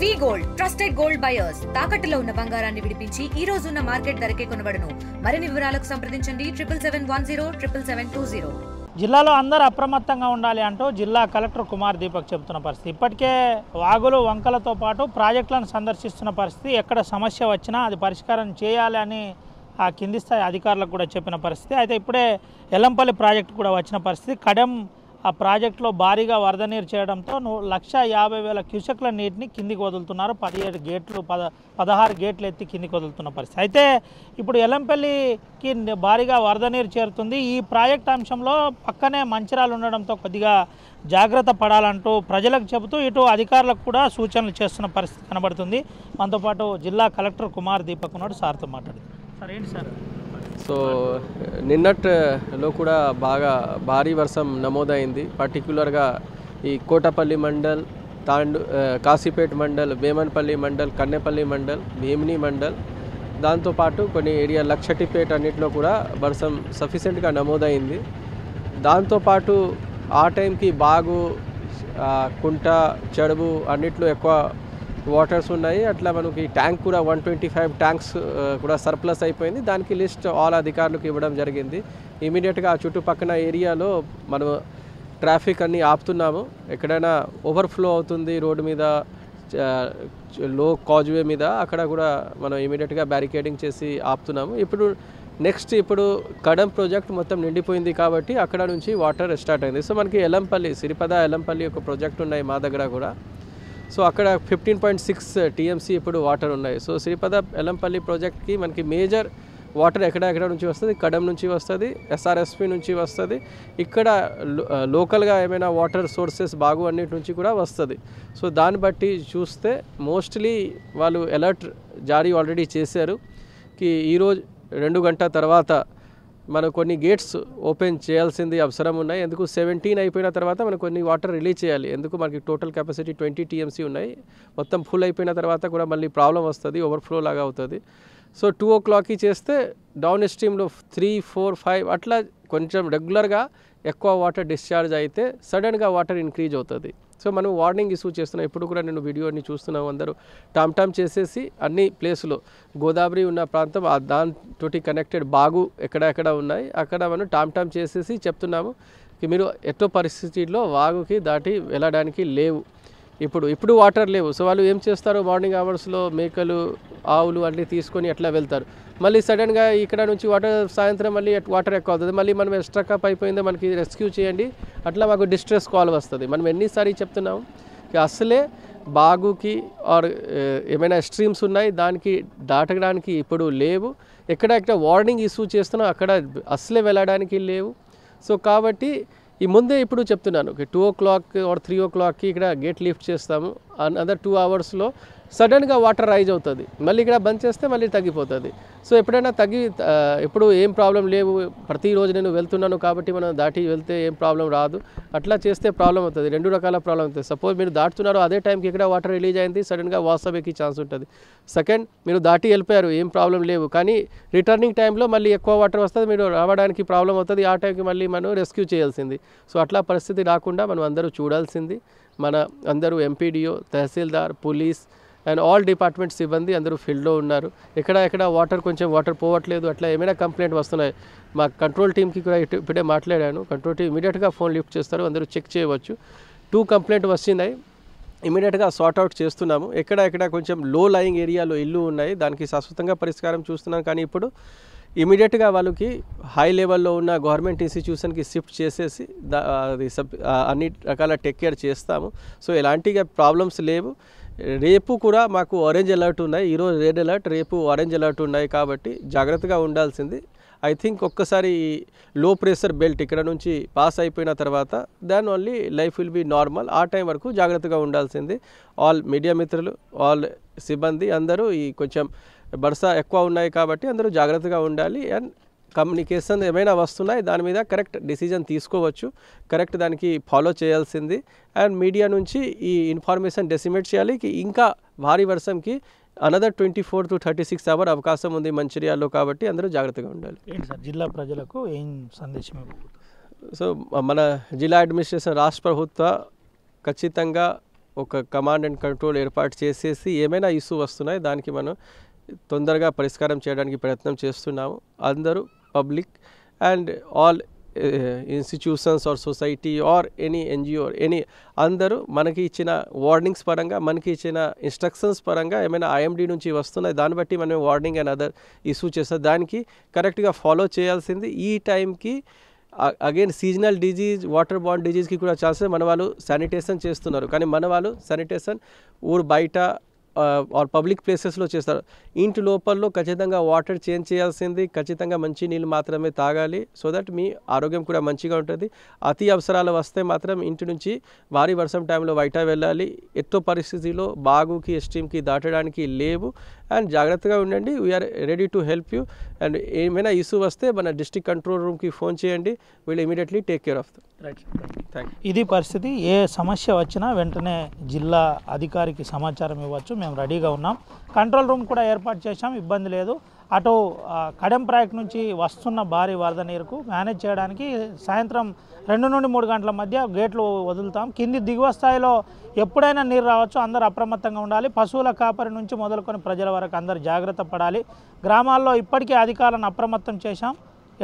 వి gold trusted gold buyers తాకట్టులో ఉన్న బంగారాన్ని విడిపించి ఈ రోజు ఉన్న మార్కెట్ ధరకే కొనబడును. మరిన్ని వివరాలకు సంప్రదించండి 7771077720. జిల్లాలో అందరూ అప్రమత్తంగా ఉండాలి అంటూ జిల్లా కలెక్టర్ కుమార్ దీపక్ చెబుతున్న పరిస్థితి. ఇప్పటికే వాగులు వంకలతో పాటు ప్రాజెక్టులను సందర్శిస్తున్న పరిస్థితి. ఎక్కడ సమస్య వచ్చినా అది పరిష్కారం చేయాలి అని ఆ కింది స్థాయి అధికారులకు కూడా చెప్పిన పరిస్థితి. అయితే ఇప్పుడే ఎల్లంపల్లి ప్రాజెక్టు కూడా వచ్చిన పరిస్థితి. కడెం ఆ ప్రాజెక్టులో భారీగా వరద నీరు చేయడంతో 1,50,000 క్యూసెక్ల నీటిని కిందికి వదులుతున్నారు. 16 గేట్లు ఎత్తి కిందికి వదులుతున్న పరిస్థితి. అయితే ఇప్పుడు ఎల్లంపల్లికి భారీగా వరద నీరు చేరుతుంది. ఈ ప్రాజెక్ట్ అంశంలో పక్కనే మంచిరాలు ఉండడంతో కొద్దిగా జాగ్రత్త పడాలంటూ ప్రజలకు చెబుతూ ఇటు అధికారులకు కూడా సూచనలు చేస్తున్న పరిస్థితి కనబడుతుంది. మనతో పాటు జిల్లా కలెక్టర్ కుమార్ దీపక్ ఉన్నాడు. సార్తో మాట్లాడుతుంది. సార్ ఏంటి సార్? సో నిన్నట్లో కూడా బాగా భారీ వర్షం నమోదైంది. పర్టిక్యులర్గా ఈ కోటపల్లి మండల్, కాశీపేట్ మండల్, వేమన్పల్లి మండల్, కన్నెపల్లి మండల్, భీమిని మండల్, దాంతోపాటు కొన్ని ఏరియా లక్షటిపేట్ అన్నింటిలో కూడా వర్షం సఫిషియెంట్గా నమోదైంది. దాంతోపాటు ఆ టైంకి బాగు, కుంట, చెడువు అన్నిట్లో ఎక్కువ వాటర్స్ ఉన్నాయి. అట్లా మనకి ట్యాంక్ కూడా 125 ట్యాంక్స్ కూడా సర్ప్లస్ అయిపోయింది. దానికి లిస్ట్ ఆల్ అధికారులకు ఇవ్వడం జరిగింది. ఇమీడియట్గా ఆ చుట్టుపక్కల ఏరియాలో మనం ట్రాఫిక్ అన్నీ ఆపుతున్నాము. ఎక్కడైనా ఓవర్ఫ్లో అవుతుంది రోడ్డు మీద, లో కాజ్వే మీద, అక్కడ కూడా మనం ఇమీడియట్గా బ్యారికేడింగ్ చేసి ఆపుతున్నాము. ఇప్పుడు కడెం ప్రాజెక్ట్ మొత్తం నిండిపోయింది కాబట్టి అక్కడ నుంచి వాటర్ స్టార్ట్ అయింది. సో మనకి సిరిపద ఎల్లంపల్లి ఒక ప్రాజెక్ట్ ఉన్నాయి మా దగ్గర కూడా. సో అక్కడ 15.6 టీఎంసీ ఇప్పుడు వాటర్ ఉన్నాయి. సో సిరిపద ఎల్లంపల్లి ప్రాజెక్ట్కి మనకి మేజర్ వాటర్ ఎక్కడ నుంచి వస్తుంది? కడెం నుంచి వస్తుంది, ఎస్ఆర్ఎస్పి నుంచి వస్తుంది. ఇక్కడ లోకల్గా ఏమైనా వాటర్ సోర్సెస్ బాగు అన్నిటి నుంచి కూడా వస్తుంది. సో దాన్ని బట్టి చూస్తే మోస్ట్లీ వాళ్ళు అలర్ట్ జారీ ఆల్రెడీ చేశారు కి ఈరోజు 2 గంటల తర్వాత మనం కొన్ని గేట్స్ ఓపెన్ చేయాల్సింది అవసరం ఉన్నాయి. ఎందుకు 17 అయిపోయిన తర్వాత మనం కొన్ని వాటర్ రిలీజ్ చేయాలి. ఎందుకు మనకి టోటల్ కెపాసిటీ 20 టీఎంసీ ఉన్నాయి. మొత్తం ఫుల్ అయిపోయిన తర్వాత కూడా మళ్ళీ ప్రాబ్లం వస్తుంది, ఓవర్ఫ్లో లాగా అవుతుంది. సో 2 o'clockకి చేస్తే డౌన్ స్ట్రీమ్లో 3, 4, 5 అట్లా కొంచెం రెగ్యులర్గా ఎక్కువ వాటర్ డిశ్చార్జ్ అయితే సడన్గా వాటర్ ఇంక్రీజ్ అవుతుంది. సో మనం వార్నింగ్ ఇష్యూ చేస్తున్నాం. ఇప్పుడు కూడా నేను వీడియోని చూస్తున్నాం. అందరూ టామ్ చేసేసి అన్ని ప్లేస్లో గోదావరి ఉన్న ప్రాంతం దాంతో కనెక్టెడ్ బాగు ఎక్కడెక్కడ ఉన్నాయి అక్కడ మనం టామ్ చేసేసి చెప్తున్నాము మీరు ఎట్టో పరిస్థితిలో వాగుకి దాటి వెళ్ళడానికి లేవు. ఇప్పుడు వాటర్ లేవు. సో వాళ్ళు ఏం చేస్తారు, మార్నింగ్ అవర్స్లో మేకలు, ఆవులు అన్నీ తీసుకొని అట్లా వెళ్తారు. మళ్ళీ సడన్గా ఇక్కడ నుంచి సాయంత్రం మళ్ళీ వాటర్ ఎక్కువ అవుతుంది. మళ్ళీ మనం ఎక్స్ట్రా కప్ అయిపోయిందో మనకి రెస్క్యూ చేయండి, అట్లా మాకు డిస్ట్రెస్ కాల్ వస్తుంది. మనం ఎన్నిసార్లు చెప్తున్నాము అసలే బాగుకి ఆర్ ఏమైనా స్ట్రీమ్స్ ఉన్నాయి దానికి దాటడానికి ఇప్పుడు లేవు. ఎక్కడెక్కడ వార్నింగ్ ఇష్యూ చేస్తున్నాం అక్కడ అసలే వెళ్ళడానికి లేవు. సో కాబట్టి ఈ ముందే ఇప్పుడు చెప్తున్నాను 2 o'clock ఆర్ 3 o'clockకి ఇక్కడ గేట్ లిఫ్ట్ చేస్తాము. అనదర్ 2 hours సడన్గా వాటర్ రైజ్ అవుతుంది. మళ్ళీ ఇక్కడ బంద్ చేస్తే మళ్ళీ తగ్గిపోతుంది. సో ఎప్పుడైనా ఇప్పుడు ఏం ప్రాబ్లం లేవు, ప్రతిరోజు నేను వెళ్తున్నాను కాబట్టి మనం దాటి వెళ్తే ఏం ప్రాబ్లం రాదు. అట్లా చేస్తే ప్రాబ్లం అవుతుంది. 2 రకాల ప్రాబ్లం అవుతుంది. సపోజ్ మీరు దాటుతున్నారో అదే టైంకి ఇక్కడ వాటర్ రిలీజ్ అయింది, సడన్గా వాసవేకి ఛాన్స్ ఉంటుంది. సెకండ్, మీరు దాటి వెళ్ళిపోయారు, ఏం ప్రాబ్లం లేవు, కానీ రిటర్నింగ్ టైంలో మళ్ళీ ఎక్కువ వాటర్ వస్తుంది, మీరు రావడానికి ప్రాబ్లం అవుతుంది. ఆ టైంకి మళ్ళీ మనం రెస్క్యూ చేయాల్సింది. సో అట్లా పరిస్థితి రాకుండా మనం అందరూ చూడాల్సింది. మన అందరూ MPDO, tahsildar, police and all department సిబ్బంది అందరూ ఫీల్డ్లో ఉన్నారు. ఎక్కడ వాటర్ పోవట్లేదు అట్లా ఏమైనా కంప్లైంట్ వస్తున్నాయి మా కంట్రోల్ టీమ్కి కూడా ఇప్పుడే మాట్లాడాను. కంట్రోల్ టీమ్ ఇమీడియట్గా ఫోన్ లిఫ్ట్ చేస్తారు, అందరూ చెక్ చేయవచ్చు. 2 కంప్లైంట్ వస్తున్నాయి, ఇమీడియట్గా సార్ట్అవుట్ చేస్తున్నాము. ఎక్కడ కొంచెం లో లయింగ్ ఏరియాలో ఇల్లు ఉన్నాయి, దానికి శాశ్వతంగా పరిష్కారం చూస్తున్నాం. కానీ ఇప్పుడు ఇమీడియట్గా వాళ్ళకి హై లెవెల్లో ఉన్న గవర్నమెంట్ ఇన్స్టిట్యూషన్కి షిఫ్ట్ చేసేసి అన్ని రకాల టేక్ కేర్ చేస్తాము. సో ఎలాంటి ప్రాబ్లమ్స్ లేవు. రేపు కూడా మాకు ఆరెంజ్ అలర్ట్ ఉన్నాయి. ఈరోజు రెడ్ అలర్ట్, రేపు ఆరెంజ్ అలర్ట్ ఉన్నాయి కాబట్టి జాగ్రత్తగా ఉండాల్సింది. ఐ థింక్ ఒక్కసారి లో ప్రెషర్ బెల్ట్ ఇక్కడ నుంచి పాస్ అయిపోయిన తర్వాత దాని only life will be normal. ఆ టైం వరకు జాగ్రత్తగా ఉండాల్సింది. ఆల్ మీడియా మిత్రులు, ఆల్ సిబ్బంది అందరూ ఈ కొంచెం బర్సా ఎక్కువ ఉన్నాయి కాబట్టి అందరూ జాగ్రత్తగా ఉండాలి. అండ్ కమ్యూనికేషన్ ఏమైనా వస్తున్నాయి దాని మీద కరెక్ట్ డిసిజన్ తీసుకోవచ్చు, కరెక్ట్ దానికి ఫాలో చేయాల్సింది. అండ్ మీడియా నుంచి ఈ ఇన్ఫర్మేషన్ డెసిమేట్ చేయాలి ఇంకా భారీ వర్షంకి అనదర్ 24 to 36 hours అవకాశం ఉంది మంచిర్యాలలో కాబట్టి అందరూ జాగ్రత్తగా ఉండాలి. ఏంటి సార్ జిల్లా ప్రజలకు ఏం సందేశం? సో మన జిల్లా అడ్మినిస్ట్రేషన్ రాష్ట్ర ప్రభుత్వ ఖచ్చితంగా ఒక కమాండ్ అండ్ కంట్రోల్ ఏర్పాటు చేసేసి ఏమైనా ఇష్యూ వస్తున్నాయి దానికి మనం తొందరగా పరిష్కారం చేయడానికి ప్రయత్నం చేస్తున్నాము. అందరూ public and all institutions or society or any NGO any అందరూ మనకి ఇచ్చిన వార్నింగ్స్ పరంగా మనకి ఇచ్చిన ఇన్స్ట్రక్షన్స్ పరంగా ఏమైనా ఐఎండి నుంచి వస్తున్నాయి దాన్ని బట్టి మనం వార్నింగ్ అండ్ అదర్ ఇష్యూ చేస్తాం. దానికి కరెక్ట్గా ఫాలో చేయాల్సింది. ఈ టైంకి అగైన్ సీజనల్ డిజీజ్ వాటర్ బాండ్ డిజీజ్కి కూడా ఛాన్సెస్ మన వాళ్ళు శానిటేషన్ చేస్తున్నారు. కానీ మన వాళ్ళు శానిటేషన్ ఊరు బయట ఆర్ పబ్లిక్ ప్లేసెస్లో చేస్తారు. ఇంటి లోపల్లో ఖచ్చితంగా వాటర్ చేంజ్ చేయాల్సింది. ఖచ్చితంగా మంచి నీళ్ళు మాత్రమే తాగాలి. సో దట్ మీ ఆరోగ్యం కూడా మంచిగా ఉంటుంది. అతి అవసరాలు వస్తే మాత్రం ఇంటి నుంచి భారీ వర్షం టైంలో బయట వెళ్ళాలి. ఎట్టో పరిస్థితిలో బాగుకి స్ట్రీమ్కి దాటడానికి లేవు. అండ్ జాగ్రత్తగా ఉండండి. We are ready to help you. And ఏమైనా ఇష్యూ వస్తే మన డిస్ట్రిక్ట్ కంట్రోల్ రూమ్కి ఫోన్ చేయండి. వీళ్ళు immediately take care of. Thank you. ఇది పరిస్థితి. ఏ సమస్య వచ్చినా వెంటనే జిల్లా అధికారికి సమాచారం ఇవ్వచ్చు. మేము రెడీగా ఉన్నాం. కంట్రోల్ రూమ్ కూడా ఏర్పాటు చేశాం. ఇబ్బంది లేదు. అటు కడెం ప్రాజెక్ట్ నుంచి వస్తున్న భారీ వరద నీరుకు మేనేజ్ చేయడానికి సాయంత్రం 2 నుండి 3 గంటల మధ్య గేట్లు వదులుతాం. కింది దిగువ స్థాయిలో ఎప్పుడైనా నీరు రావచ్చు. అందరూ అప్రమత్తంగా ఉండాలి. పశువుల కాపరి నుంచి మొదలుకొని ప్రజల వరకు అందరూ జాగ్రత్త పడాలి. గ్రామాల్లో ఇప్పటికే అధికారులను అప్రమత్తం చేశాం.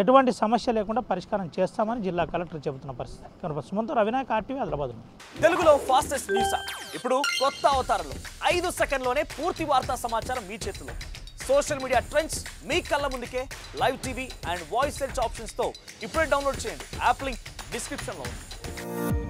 ఎటువంటి సమస్య లేకుండా పరిష్కారం చేస్తామని జిల్లా కలెక్టర్ చెబుతున్న పరిస్థితి. కనుక సుమంత్ రవినాయక్, RTV, హైదరాబాద్. తెలుగులో ఫాస్టెస్ట్ న్యూస్ ఇప్పుడు కొత్త అవతారంలో 5 సెకండ్లోనే పూర్తి వార్తా సమాచారం మీ చేతిలో. సోషల్ మీడియా ట్రెండ్స్ మీ కళ్ళ ముందుకే live TV and voice search ఆప్షన్స్తో ఇప్పుడే డౌన్లోడ్ చేయండి. యాప్ లింక్ డిస్క్రిప్షన్లో ఉంది.